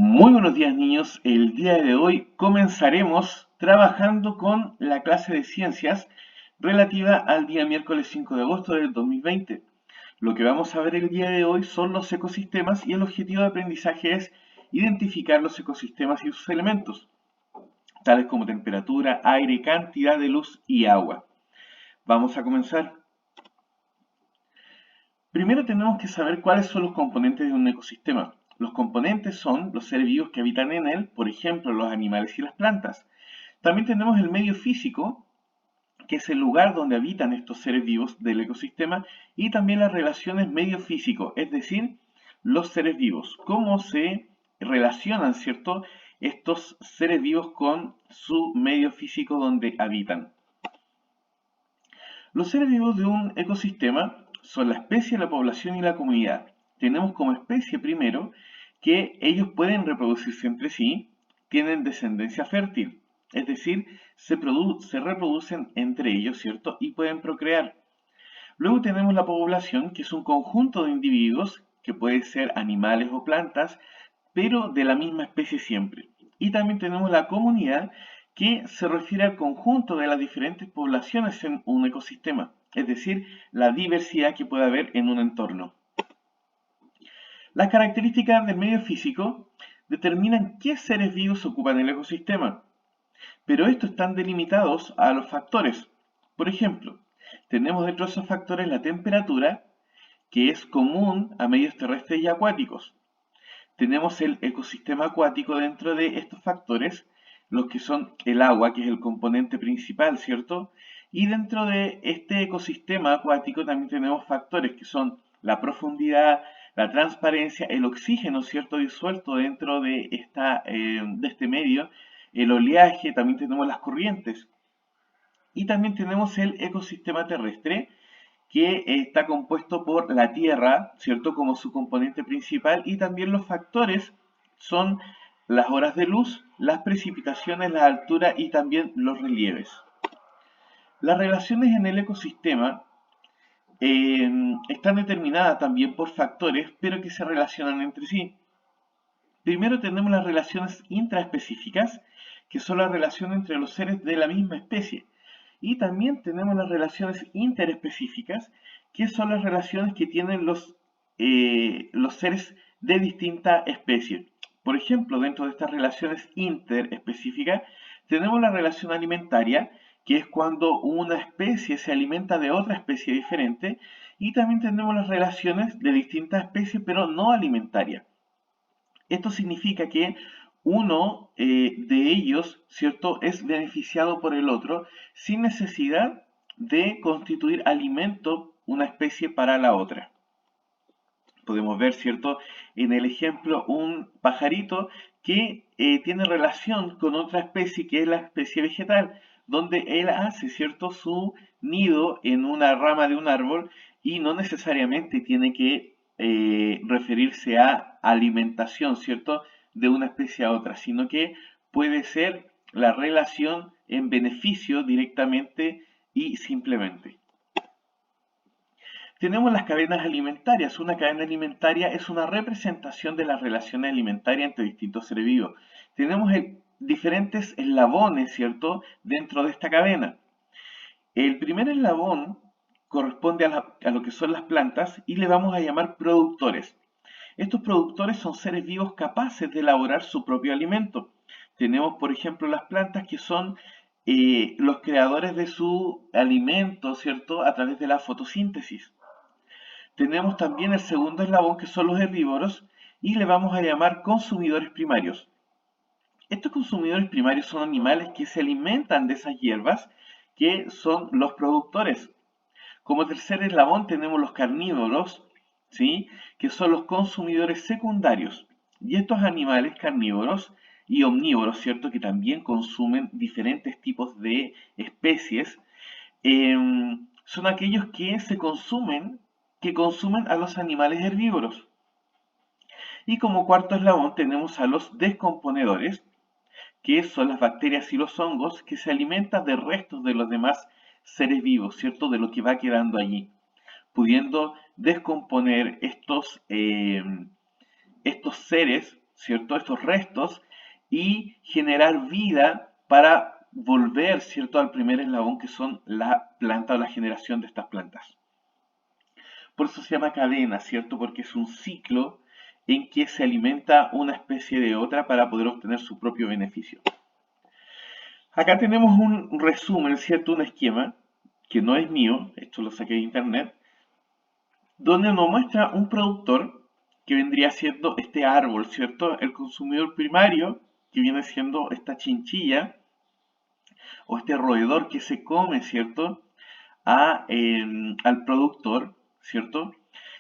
Muy buenos días niños, el día de hoy comenzaremos trabajando con la clase de ciencias relativa al día miércoles 5 de agosto del 2020. Lo que vamos a ver el día de hoy son los ecosistemas y el objetivo de aprendizaje es identificar los ecosistemas y sus elementos, tales como temperatura, aire, cantidad de luz y agua. Vamos a comenzar. Primero tenemos que saber cuáles son los componentes de un ecosistema. Los componentes son los seres vivos que habitan en él, por ejemplo, los animales y las plantas. También tenemos el medio físico, que es el lugar donde habitan estos seres vivos del ecosistema, y también las relaciones medio físico, es decir, los seres vivos, cómo se relacionan, ¿cierto?, estos seres vivos con su medio físico donde habitan. Los seres vivos de un ecosistema son la especie, la población y la comunidad. Tenemos como especie primero que ellos pueden reproducirse entre sí, tienen descendencia fértil, es decir, se reproducen entre ellos, ¿cierto? Y pueden procrear. Luego tenemos la población, que es un conjunto de individuos, que puede ser animales o plantas, pero de la misma especie siempre. Y también tenemos la comunidad, que se refiere al conjunto de las diferentes poblaciones en un ecosistema, es decir, la diversidad que puede haber en un entorno. Las características del medio físico determinan qué seres vivos ocupan el ecosistema, pero estos están delimitados a los factores. Por ejemplo, tenemos dentro de esos factores la temperatura, que es común a medios terrestres y acuáticos. Tenemos el ecosistema acuático dentro de estos factores, los que son el agua, que es el componente principal, ¿cierto? Y dentro de este ecosistema acuático también tenemos factores que son la profundidad, la transparencia, el oxígeno, ¿cierto?, disuelto dentro de este medio, el oleaje, también tenemos las corrientes. Y también tenemos el ecosistema terrestre, que está compuesto por la Tierra, ¿cierto?, como su componente principal, y también los factores son las horas de luz, las precipitaciones, la altura y también los relieves. Las relaciones en el ecosistema están determinadas también por factores, pero que se relacionan entre sí. Primero tenemos las relaciones intraespecíficas, que son las relaciones entre los seres de la misma especie. Y también tenemos las relaciones interespecíficas, que son las relaciones que tienen los seres de distinta especie. Por ejemplo, dentro de estas relaciones interespecíficas, tenemos la relación alimentaria, que es cuando una especie se alimenta de otra especie diferente, y también tenemos las relaciones de distintas especies, pero no alimentarias. Esto significa que uno de ellos, ¿cierto?, es beneficiado por el otro sin necesidad de constituir alimento una especie para la otra. Podemos ver, ¿cierto?, en el ejemplo un pajarito que tiene relación con otra especie que es la especie vegetal, donde él hace, ¿cierto?, su nido en una rama de un árbol y no necesariamente tiene que referirse a alimentación, ¿cierto?, de una especie a otra, sino que puede ser la relación en beneficio directamente y simplemente. Tenemos las cadenas alimentarias. Una cadena alimentaria es una representación de las relaciones alimentarias entre distintos seres vivos. Tenemos diferentes eslabones, ¿cierto?, dentro de esta cadena. El primer eslabón corresponde a lo que son las plantas y le vamos a llamar productores. Estos productores son seres vivos capaces de elaborar su propio alimento. Tenemos, por ejemplo, las plantas, que son los creadores de su alimento, ¿cierto?, a través de la fotosíntesis. Tenemos también el segundo eslabón, que son los herbívoros, y le vamos a llamar consumidores primarios. Estos consumidores primarios son animales que se alimentan de esas hierbas, que son los productores. Como tercer eslabón tenemos los carnívoros, ¿sí?, que son los consumidores secundarios. Y estos animales carnívoros y omnívoros, ¿cierto?, que también consumen diferentes tipos de especies, son aquellos que consumen a los animales herbívoros. Y como cuarto eslabón tenemos a los descomponedores, que son las bacterias y los hongos, que se alimentan de restos de los demás seres vivos, ¿cierto?, de lo que va quedando allí, pudiendo descomponer estos seres ¿cierto? Estos restos y generar vida para volver, ¿cierto? Al primer eslabón que son la planta o la generación de estas plantas. Por eso se llama cadena, ¿cierto? Porque es un ciclo en que se alimenta una especie de otra para poder obtener su propio beneficio. Acá tenemos un resumen, ¿cierto? Un esquema que no es mío, esto lo saqué de internet, donde nos muestra un productor que vendría siendo este árbol, ¿cierto? El consumidor primario, que viene siendo esta chinchilla o este roedor que se come, ¿cierto? Al productor, ¿cierto?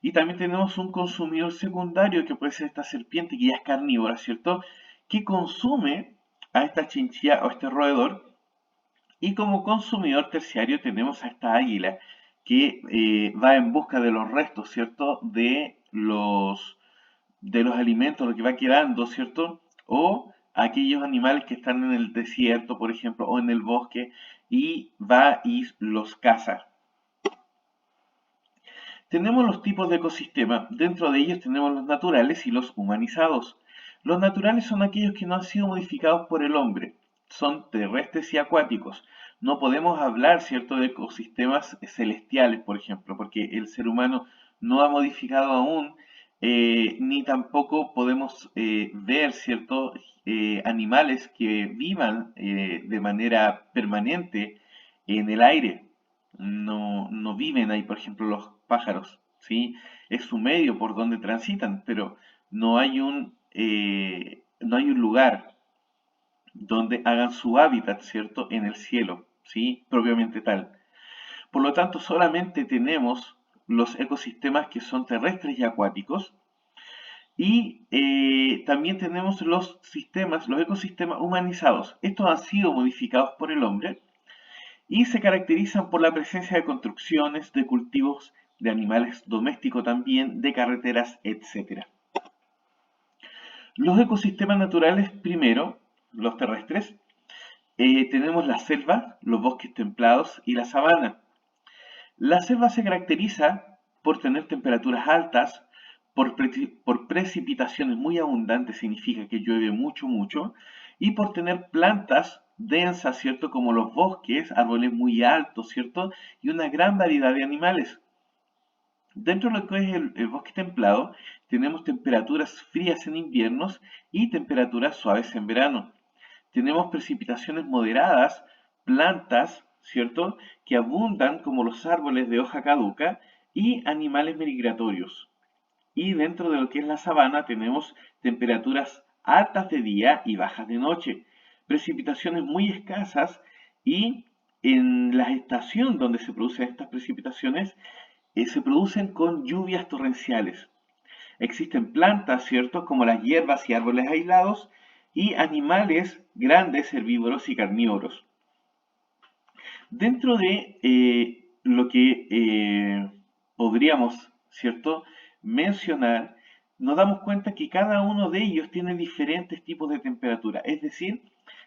Y también tenemos un consumidor secundario que puede ser esta serpiente que ya es carnívora, ¿cierto? Que consume a esta chinchilla o este roedor. Y como consumidor terciario tenemos a esta águila que va en busca de los restos, ¿cierto? De los alimentos, lo que va quedando, ¿cierto? O aquellos animales que están en el desierto, por ejemplo, o en el bosque, y va y los caza. Tenemos los tipos de ecosistema. Dentro de ellos tenemos los naturales y los humanizados. Los naturales son aquellos que no han sido modificados por el hombre. Son terrestres y acuáticos. No podemos hablar, ¿cierto?, de ecosistemas celestiales, por ejemplo, porque el ser humano no ha modificado aún, ni tampoco podemos ver, ¿cierto?, animales que vivan de manera permanente en el aire. No viven ahí, por ejemplo, los pájaros, ¿sí? Es su medio por donde transitan, pero no hay un lugar donde hagan su hábitat, ¿cierto? En el cielo, ¿sí? Propiamente tal. Por lo tanto, solamente tenemos los ecosistemas que son terrestres y acuáticos, y también tenemos los ecosistemas humanizados. Estos han sido modificados por el hombre y se caracterizan por la presencia de construcciones, de cultivos, de animales domésticos también, de carreteras, etc. Los ecosistemas naturales, primero, los terrestres, tenemos la selva, los bosques templados y la sabana. La selva se caracteriza por tener temperaturas altas, por precipitaciones muy abundantes, significa que llueve mucho, mucho, y por tener plantas densas, ¿cierto? Como los bosques, árboles muy altos, ¿cierto? Y una gran variedad de animales. Dentro de lo que es el bosque templado, tenemos temperaturas frías en inviernos y temperaturas suaves en verano. Tenemos precipitaciones moderadas, plantas, ¿cierto?, que abundan como los árboles de hoja caduca y animales migratorios. Y dentro de lo que es la sabana tenemos temperaturas altas de día y bajas de noche, precipitaciones muy escasas y en la estación donde se producen estas precipitaciones se producen con lluvias torrenciales. Existen plantas, ¿cierto?, como las hierbas y árboles aislados y animales grandes, herbívoros y carnívoros. Dentro de lo que podríamos, ¿cierto?, mencionar, nos damos cuenta que cada uno de ellos tiene diferentes tipos de temperatura. Es decir,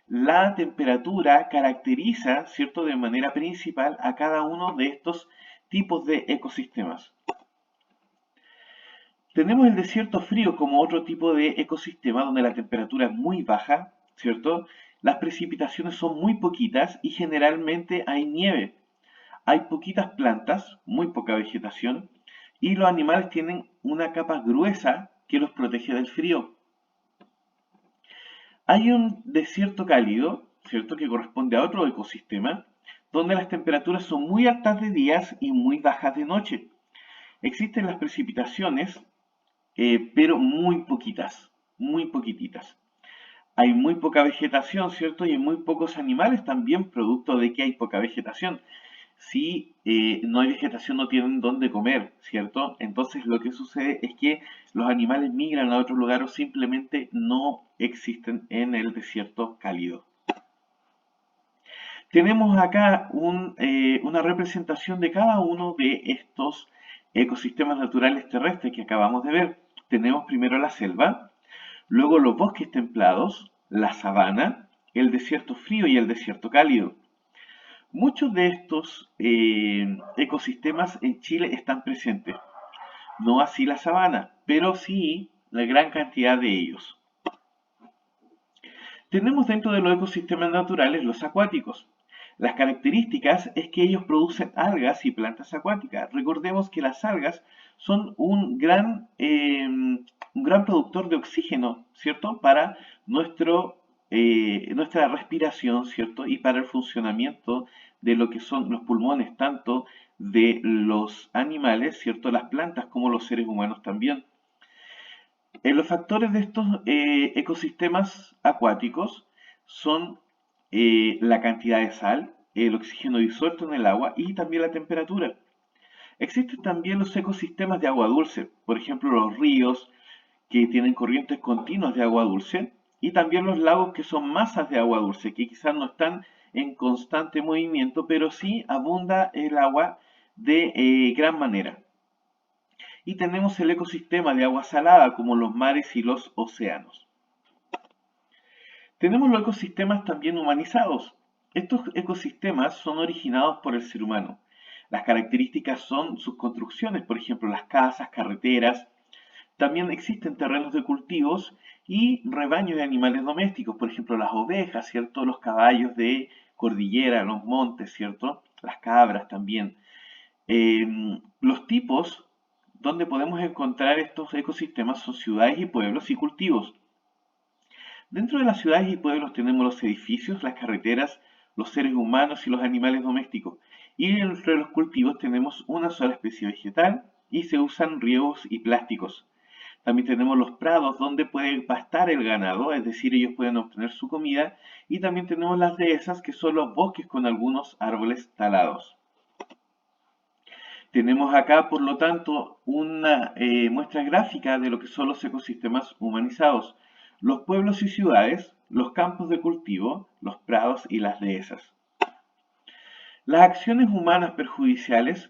la temperatura caracteriza, ¿cierto?, de manera principal a cada uno de estos tipos de ecosistemas. Tenemos el desierto frío como otro tipo de ecosistema donde la temperatura es muy baja, ¿cierto? Las precipitaciones son muy poquitas y generalmente hay nieve. Hay poquitas plantas, muy poca vegetación, y los animales tienen una capa gruesa que los protege del frío. Hay un desierto cálido, ¿cierto?, que corresponde a otro ecosistema, donde las temperaturas son muy altas de días y muy bajas de noche. Existen las precipitaciones, pero muy poquitas, muy poquititas. Hay muy poca vegetación, ¿cierto? Y hay muy pocos animales también, producto de que hay poca vegetación. Si no hay vegetación, no tienen dónde comer, ¿cierto? Entonces lo que sucede es que los animales migran a otro lugar o simplemente no existen en el desierto cálido. Tenemos acá una representación de cada uno de estos ecosistemas naturales terrestres que acabamos de ver. Tenemos primero la selva, luego los bosques templados, la sabana, el desierto frío y el desierto cálido. Muchos de estos ecosistemas en Chile están presentes, no así la sabana, pero sí la gran cantidad de ellos. Tenemos dentro de los ecosistemas naturales los acuáticos. Las características es que ellos producen algas y plantas acuáticas. Recordemos que las algas son un gran productor de oxígeno, ¿cierto? Para nuestra respiración, ¿cierto? Y para el funcionamiento de lo que son los pulmones, tanto de los animales, ¿cierto? Las plantas como los seres humanos también. Los factores de estos ecosistemas acuáticos son la cantidad de sal, el oxígeno disuelto en el agua y también la temperatura. Existen también los ecosistemas de agua dulce, por ejemplo los ríos que tienen corrientes continuas de agua dulce y también los lagos que son masas de agua dulce que quizás no están en constante movimiento, pero sí abunda el agua de gran manera. Y tenemos el ecosistema de agua salada como los mares y los océanos. Tenemos los ecosistemas también humanizados. Estos ecosistemas son originados por el ser humano. Las características son sus construcciones, por ejemplo, las casas, carreteras. También existen terrenos de cultivos y rebaños de animales domésticos, por ejemplo, las ovejas, ¿cierto? Los caballos de cordillera, los montes, ¿cierto? Las cabras también. Los tipos donde podemos encontrar estos ecosistemas son ciudades y pueblos y cultivos. Dentro de las ciudades y pueblos tenemos los edificios, las carreteras, los seres humanos y los animales domésticos. Y entre los cultivos tenemos una sola especie vegetal y se usan riegos y plásticos. También tenemos los prados donde puede pastar el ganado, es decir, ellos pueden obtener su comida. Y también tenemos las dehesas, que son los bosques con algunos árboles talados. Tenemos acá, por lo tanto, una muestra gráfica de lo que son los ecosistemas humanizados, los pueblos y ciudades, los campos de cultivo, los prados y las dehesas. Las acciones humanas perjudiciales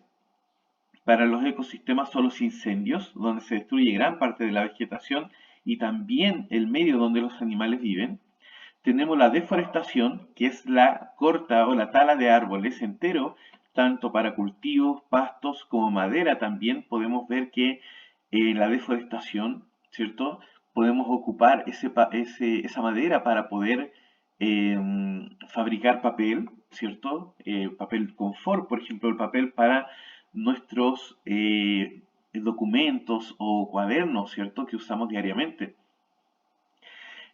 para los ecosistemas son los incendios, donde se destruye gran parte de la vegetación y también el medio donde los animales viven. Tenemos la deforestación, que es la corta o la tala de árboles entero, tanto para cultivos, pastos como madera también. Podemos ver que la deforestación, ¿cierto? Podemos ocupar esa madera para poder fabricar papel, ¿cierto? Papel confort, por ejemplo, el papel para nuestros documentos o cuadernos, ¿cierto? Que usamos diariamente.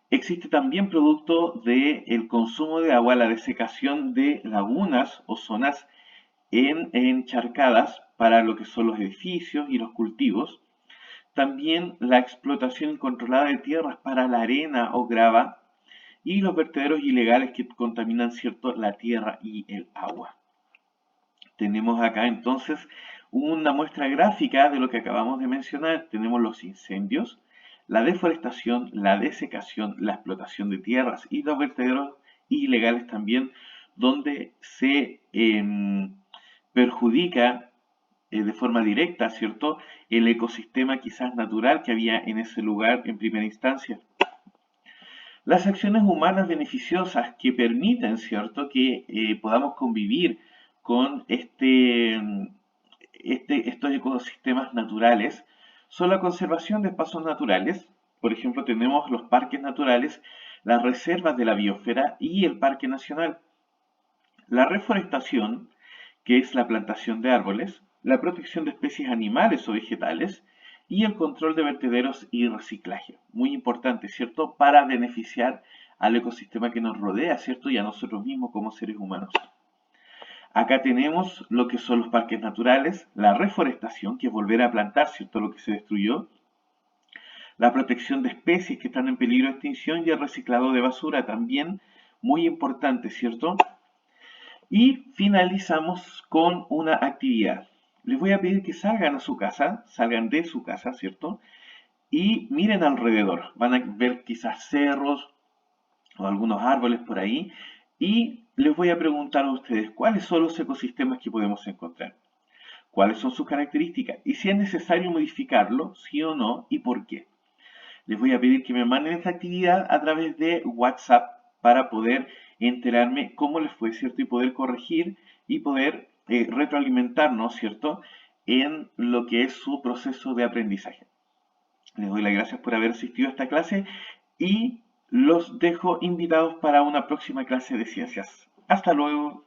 Existe también producto del consumo de agua, la desecación de lagunas o zonas encharcadas para lo que son los edificios y los cultivos. También la explotación incontrolada de tierras para la arena o grava y los vertederos ilegales que contaminan, ¿cierto?, la tierra y el agua. Tenemos acá entonces una muestra gráfica de lo que acabamos de mencionar. Tenemos los incendios, la deforestación, la desecación, la explotación de tierras y los vertederos ilegales también, donde se perjudica de forma directa, ¿cierto?, el ecosistema quizás natural que había en ese lugar en primera instancia. Las acciones humanas beneficiosas que permiten, ¿cierto?, que podamos convivir con estos ecosistemas naturales son la conservación de espacios naturales. Por ejemplo, tenemos los parques naturales, las reservas de la biosfera y el parque nacional. La reforestación, que es la plantación de árboles, la protección de especies animales o vegetales y el control de vertederos y reciclaje. Muy importante, ¿cierto?, para beneficiar al ecosistema que nos rodea, ¿cierto?, y a nosotros mismos como seres humanos. Acá tenemos lo que son los parques naturales, la reforestación, que es volver a plantar, ¿cierto?, lo que se destruyó, la protección de especies que están en peligro de extinción y el reciclado de basura, también muy importante, ¿cierto? Y finalizamos con una actividad. Les voy a pedir que salgan a su casa, salgan de su casa, ¿cierto? Y miren alrededor. Van a ver quizás cerros o algunos árboles por ahí. Y les voy a preguntar a ustedes cuáles son los ecosistemas que podemos encontrar. ¿Cuáles son sus características? Y si es necesario modificarlo, sí o no, y por qué. Les voy a pedir que me manden esta actividad a través de WhatsApp para poder enterarme cómo les fue, ¿cierto? Y poder corregir y poder retroalimentarnos, ¿cierto?, en lo que es su proceso de aprendizaje. Les doy las gracias por haber asistido a esta clase y los dejo invitados para una próxima clase de ciencias. Hasta luego.